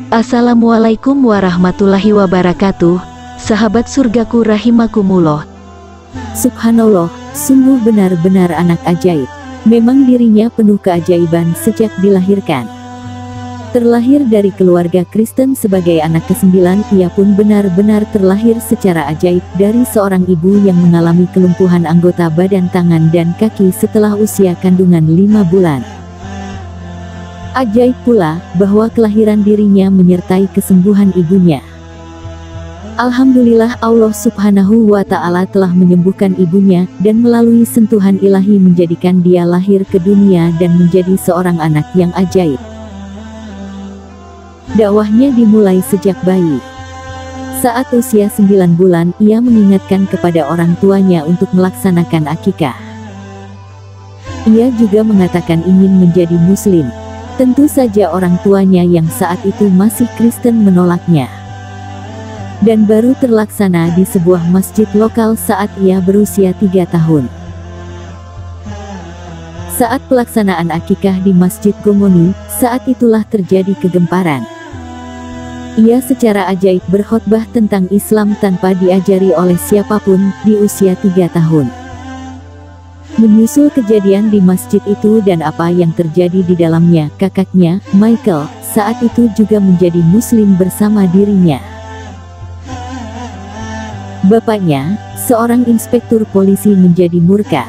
Assalamualaikum warahmatullahi wabarakatuh. Sahabat surgaku rahimakumullah. Subhanallah, sungguh benar-benar anak ajaib. Memang dirinya penuh keajaiban sejak dilahirkan. Terlahir dari keluarga Kristen sebagai anak ke-9, ia pun benar-benar terlahir secara ajaib dari seorang ibu yang mengalami kelumpuhan anggota badan tangan dan kaki setelah usia kandungan 5 bulan. Ajaib pula, bahwa kelahiran dirinya menyertai kesembuhan ibunya. Alhamdulillah, Allah Subhanahu wa Ta'ala telah menyembuhkan ibunya, dan melalui sentuhan ilahi menjadikan dia lahir ke dunia dan menjadi seorang anak yang ajaib. Dakwahnya dimulai sejak bayi. Saat usia 9 bulan, ia mengingatkan kepada orang tuanya untuk melaksanakan akikah. Ia juga mengatakan ingin menjadi muslim. Tentu saja orang tuanya yang saat itu masih Kristen menolaknya. Dan baru terlaksana di sebuah masjid lokal saat ia berusia 3 tahun. Saat pelaksanaan akikah di Masjid Gomoni, saat itulah terjadi kegemparan. Ia secara ajaib berkhotbah tentang Islam tanpa diajari oleh siapapun, di usia 3 tahun. Menyusul kejadian di masjid itu dan apa yang terjadi di dalamnya, kakaknya, Michael, saat itu juga menjadi muslim bersama dirinya. Bapaknya, seorang inspektur polisi, menjadi murka.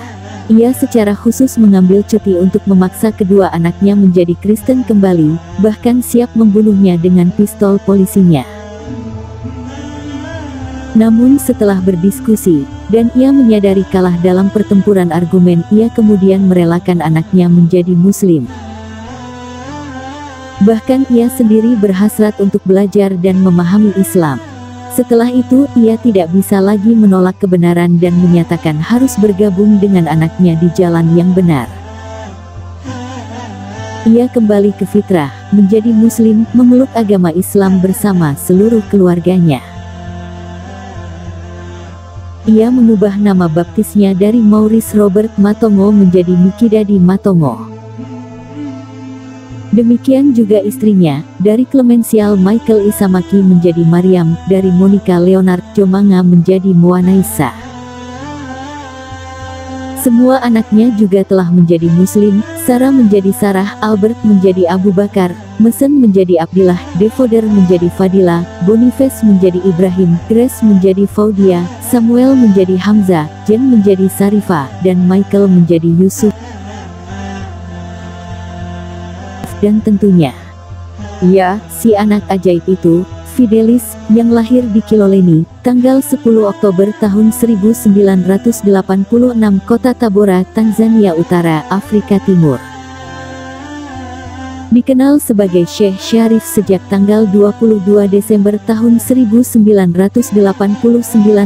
Ia secara khusus mengambil cuti untuk memaksa kedua anaknya menjadi Kristen kembali, bahkan siap membunuhnya dengan pistol polisinya. Namun setelah berdiskusi, dan ia menyadari kalah dalam pertempuran argumen, ia kemudian merelakan anaknya menjadi muslim. Bahkan ia sendiri berhasrat untuk belajar dan memahami Islam. Setelah itu, ia tidak bisa lagi menolak kebenaran dan menyatakan harus bergabung dengan anaknya di jalan yang benar. Ia kembali ke fitrah, menjadi muslim, memeluk agama Islam bersama seluruh keluarganya. Ia mengubah nama baptisnya dari Maurice Robert Matongo menjadi Mikidadi Matongo. Demikian juga istrinya, dari Clemencial Michael Isamaki menjadi Mariam, dari Monica Leonard Jomanga menjadi Moanaisa. Semua anaknya juga telah menjadi muslim, Sarah menjadi Sarah, Albert menjadi Abu Bakar, Mesen menjadi Abdillah, Devoder menjadi Fadila, Boniface menjadi Ibrahim, Grace menjadi Faudia, Samuel menjadi Hamzah, Jen menjadi Sarifah, dan Michael menjadi Yusuf. Dan tentunya, ya, si anak ajaib itu, Fidelis, yang lahir di Kiloleni, tanggal 10 Oktober tahun 1986, kota Tabora, Tanzania Utara, Afrika Timur. Dikenal sebagai Syekh Syarif sejak tanggal 22 Desember tahun 1989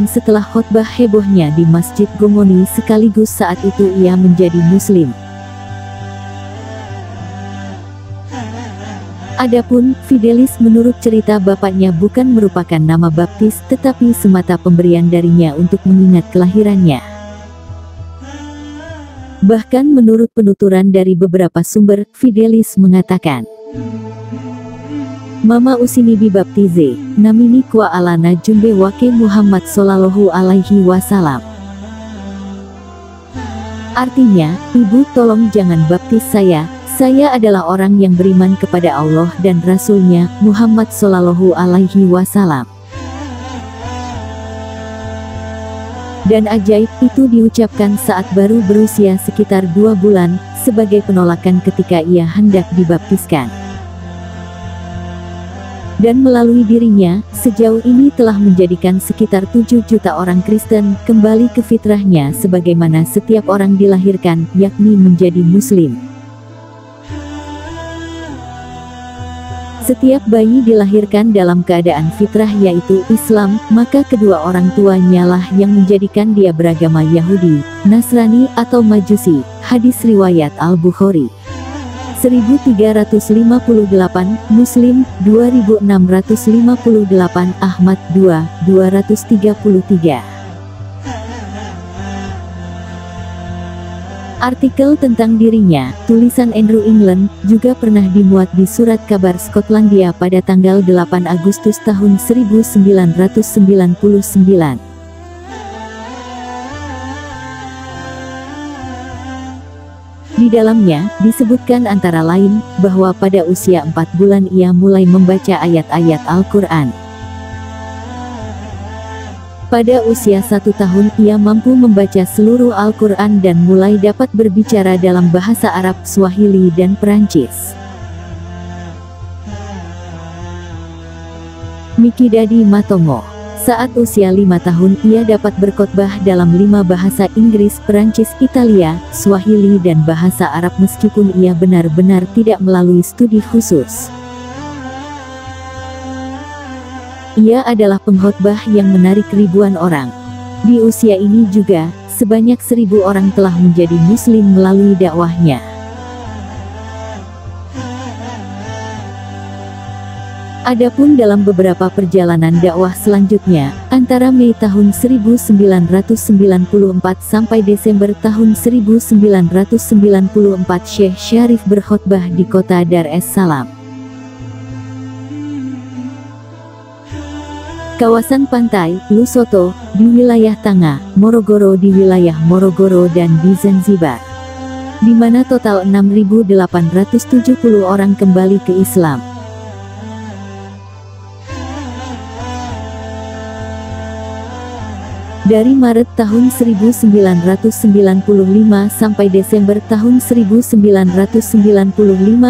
setelah khotbah hebohnya di Masjid Gomoni, sekaligus saat itu ia menjadi muslim. Adapun Fidelis menurut cerita bapaknya bukan merupakan nama baptis tetapi semata pemberian darinya untuk mengingat kelahirannya. Bahkan menurut penuturan dari beberapa sumber, Fidelis mengatakan, Mama usini bibaptize, namini kwa alana jumbe wake Muhammad sallallahu alaihi wasallam. Artinya, ibu tolong jangan baptis saya adalah orang yang beriman kepada Allah dan Rasul-Nya, Muhammad sallallahu alaihi wasallam. Dan ajaib itu diucapkan saat baru berusia sekitar 2 bulan, sebagai penolakan ketika ia hendak dibaptiskan. Dan melalui dirinya, sejauh ini telah menjadikan sekitar 7 juta orang Kristen kembali ke fitrahnya sebagaimana setiap orang dilahirkan, yakni menjadi muslim. Setiap bayi dilahirkan dalam keadaan fitrah yaitu Islam, maka kedua orang tuanya lah yang menjadikan dia beragama Yahudi, Nasrani atau Majusi. Hadis riwayat Al-Bukhari 1358, Muslim 2658, Ahmad 233. Artikel tentang dirinya, tulisan Andrew England, juga pernah dimuat di Surat Kabar Skotlandia pada tanggal 8 Agustus tahun 1999. Di dalamnya, disebutkan antara lain, bahwa pada usia 4 bulan ia mulai membaca ayat-ayat Al-Quran. Pada usia 1 tahun ia mampu membaca seluruh Al-Quran dan mulai dapat berbicara dalam bahasa Arab, Swahili dan Perancis. Mikidadi Matongo. Saat usia 5 tahun ia dapat berkhotbah dalam 5 bahasa Inggris, Perancis, Italia, Swahili dan bahasa Arab meskipun ia benar-benar tidak melalui studi khusus. Ia adalah pengkhotbah yang menarik ribuan orang. Di usia ini juga, sebanyak 1000 orang telah menjadi muslim melalui dakwahnya. Adapun dalam beberapa perjalanan dakwah selanjutnya, antara Mei tahun 1994 sampai Desember tahun 1994 Syekh Syarif berkhotbah di kota Dar es Salaam. Kawasan pantai, Lushoto, di wilayah Tanga, Morogoro di wilayah Morogoro dan di Zanzibar, di mana total 6.870 orang kembali ke Islam. Dari Maret tahun 1995 sampai Desember tahun 1995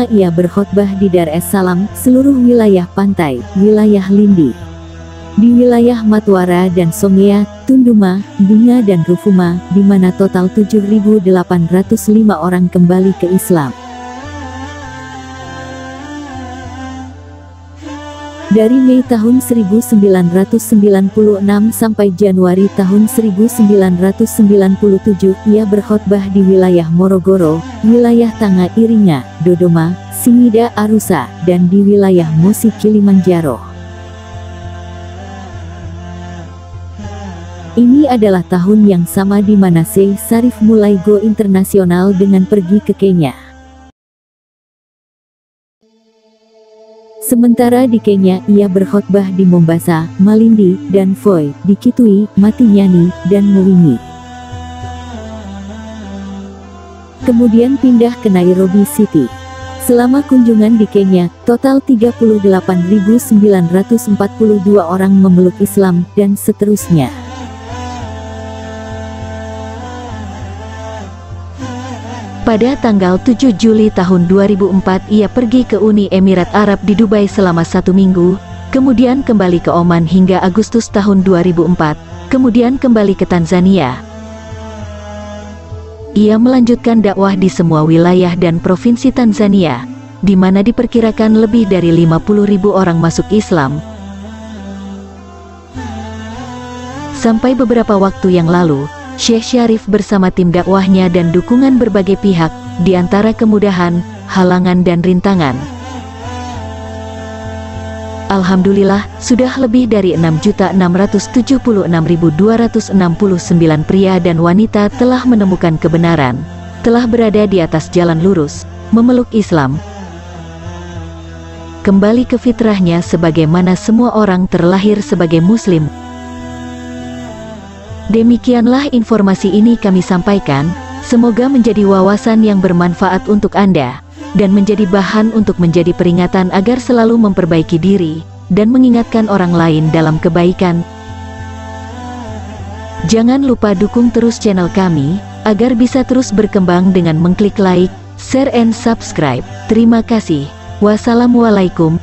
ia berkhotbah di Dar es Salaam, seluruh wilayah pantai, wilayah Lindi, di wilayah Matwara dan Songea, Tunduma, Binga dan Rufuma, di mana total 7.805 orang kembali ke Islam. Dari Mei tahun 1996 sampai Januari tahun 1997 ia berkhotbah di wilayah Morogoro, wilayah Tanga Iringa, Dodoma, Singida Arusa, dan di wilayah Mosi Kilimanjaro. Ini adalah tahun yang sama di mana Syekh Syarif mulai go internasional dengan pergi ke Kenya. Sementara di Kenya ia berkhotbah di Mombasa, Malindi, dan Voi, di Kitui, Matinyani, dan Muwingi. Kemudian pindah ke Nairobi City. Selama kunjungan di Kenya, total 38.942 orang memeluk Islam, dan seterusnya. Pada tanggal 7 Juli tahun 2004 ia pergi ke Uni Emirat Arab di Dubai selama 1 minggu, kemudian kembali ke Oman hingga Agustus tahun 2004, kemudian kembali ke Tanzania. Ia melanjutkan dakwah di semua wilayah dan provinsi Tanzania, di mana diperkirakan lebih dari 50.000 orang masuk Islam. Sampai beberapa waktu yang lalu, Syekh Syarif bersama tim dakwahnya dan dukungan berbagai pihak, di antara kemudahan, halangan dan rintangan. Alhamdulillah, sudah lebih dari 6.676.269 pria dan wanita telah menemukan kebenaran, telah berada di atas jalan lurus, memeluk Islam, kembali ke fitrahnya sebagaimana semua orang terlahir sebagai muslim. Demikianlah informasi ini kami sampaikan, semoga menjadi wawasan yang bermanfaat untuk Anda, dan menjadi bahan untuk menjadi peringatan agar selalu memperbaiki diri, dan mengingatkan orang lain dalam kebaikan. Jangan lupa dukung terus channel kami, agar bisa terus berkembang dengan mengklik like, share and subscribe. Terima kasih. Wassalamualaikum